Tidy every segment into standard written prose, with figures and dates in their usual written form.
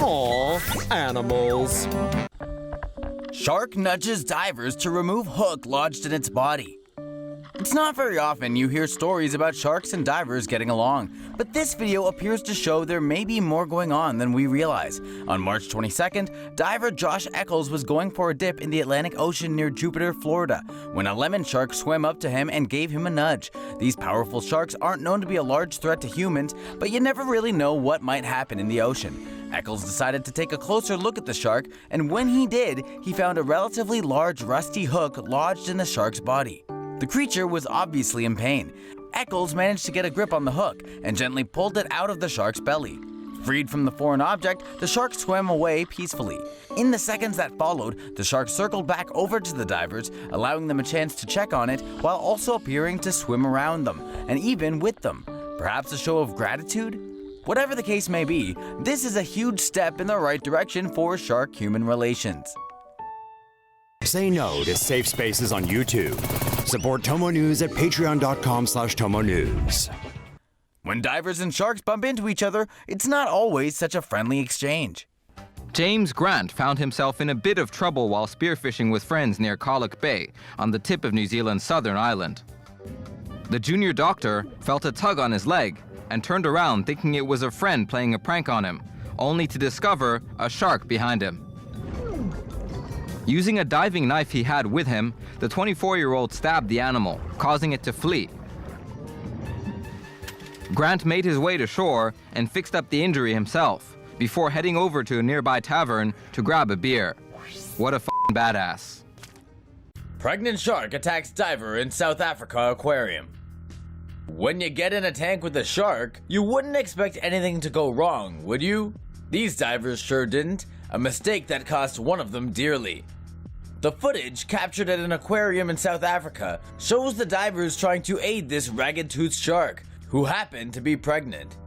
Aw, animals. Shark nudges divers to remove hook lodged in its body. It's not very often you hear stories about sharks and divers getting along, but this video appears to show there may be more going on than we realize. On March 22nd, diver Josh Eccles was going for a dip in the Atlantic Ocean near Jupiter, Florida, when a lemon shark swam up to him and gave him a nudge. These powerful sharks aren't known to be a large threat to humans, but you never really know what might happen in the ocean. Eccles decided to take a closer look at the shark, and when he did, he found a relatively large rusty hook lodged in the shark's body. The creature was obviously in pain. Eccles managed to get a grip on the hook and gently pulled it out of the shark's belly. Freed from the foreign object, the shark swam away peacefully. In the seconds that followed, the shark circled back over to the divers, allowing them a chance to check on it while also appearing to swim around them, and even with them. Perhaps a show of gratitude? Whatever the case may be, this is a huge step in the right direction for shark-human relations. Say no to safe spaces on YouTube. Support TomoNews at patreon.com/TomoNews. When divers and sharks bump into each other, it's not always such a friendly exchange. James Grant found himself in a bit of trouble while spearfishing with friends near Colac Bay, on the tip of New Zealand's southern island. The junior doctor felt a tug on his leg and turned around thinking it was a friend playing a prank on him, only to discover a shark behind him. Using a diving knife he had with him, the 24-year-old stabbed the animal, causing it to flee. Grant made his way to shore and fixed up the injury himself, before heading over to a nearby tavern to grab a beer. What a f***ing badass. Pregnant shark attacks diver in South Africa aquarium. When you get in a tank with a shark, you wouldn't expect anything to go wrong, would you? These divers sure didn't, a mistake that cost one of them dearly. The footage, captured at an aquarium in South Africa, shows the divers trying to aid this ragged-toothed shark, who happened to be pregnant.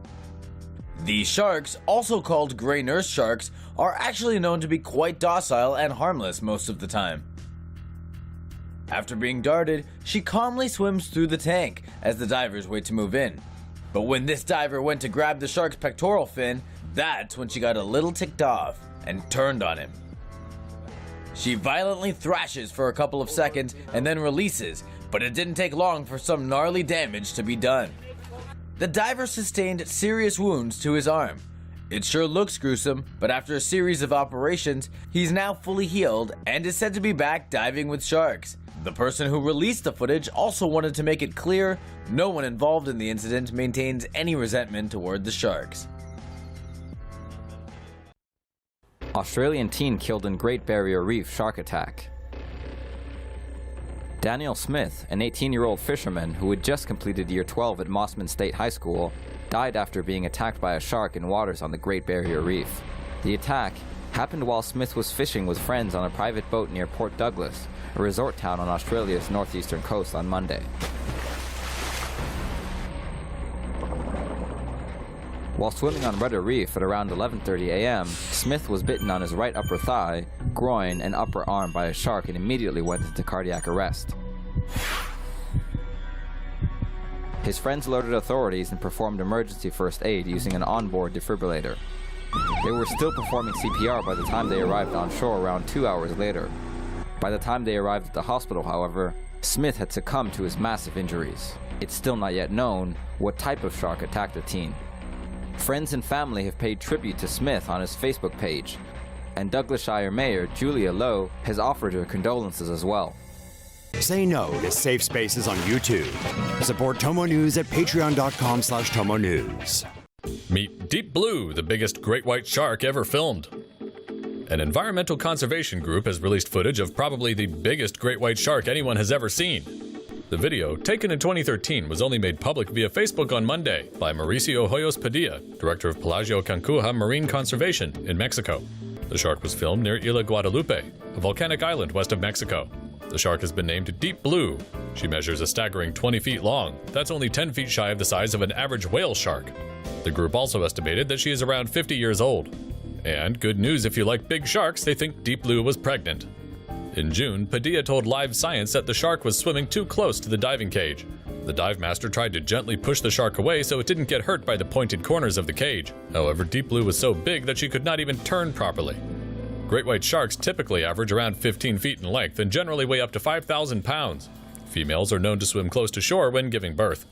These sharks, also called gray nurse sharks, are actually known to be quite docile and harmless most of the time. After being darted, she calmly swims through the tank as the divers wait to move in. But when this diver went to grab the shark's pectoral fin, that's when she got a little ticked off and turned on him. She violently thrashes for a couple of seconds and then releases, but it didn't take long for some gnarly damage to be done. The diver sustained serious wounds to his arm. It sure looks gruesome, but after a series of operations, he's now fully healed and is said to be back diving with sharks. The person who released the footage also wanted to make it clear no one involved in the incident maintains any resentment toward the sharks. Australian teen killed in Great Barrier Reef shark attack. Daniel Smith, an 18-year-old fisherman who had just completed year 12 at Mossman State High School, died after being attacked by a shark in waters on the Great Barrier Reef. The attack happened while Smith was fishing with friends on a private boat near Port Douglas, a resort town on Australia's northeastern coast, on Monday. While swimming on Rudder Reef at around 11:30 a.m., Smith was bitten on his right upper thigh, groin, and upper arm by a shark and immediately went into cardiac arrest. His friends alerted authorities and performed emergency first aid using an onboard defibrillator. They were still performing CPR by the time they arrived on shore around 2 hours later. By the time they arrived at the hospital, however, Smith had succumbed to his massive injuries. It's still not yet known what type of shark attacked the teen. Friends and family have paid tribute to Smith on his Facebook page, and Douglasshire Mayor Julia Lowe has offered her condolences as well. Say no to safe spaces on YouTube. Support TomoNews at patreon.com/TomoNews. Meet Deep Blue, the biggest great white shark ever filmed. An environmental conservation group has released footage of probably the biggest great white shark anyone has ever seen. The video, taken in 2013, was only made public via Facebook on Monday by Mauricio Hoyos Padilla, director of Pelagio Cancuja Marine Conservation in Mexico. The shark was filmed near Isla Guadalupe, a volcanic island west of Mexico. The shark has been named Deep Blue. She measures a staggering 20 feet long. That's only 10 feet shy of the size of an average whale shark. The group also estimated that she is around 50 years old. And good news if you like big sharks, they think Deep Blue was pregnant. In June, Padilla told Live Science that the shark was swimming too close to the diving cage. The dive master tried to gently push the shark away so it didn't get hurt by the pointed corners of the cage. However, Deep Blue was so big that she could not even turn properly. Great white sharks typically average around 15 feet in length and generally weigh up to 5,000 pounds. Females are known to swim close to shore when giving birth.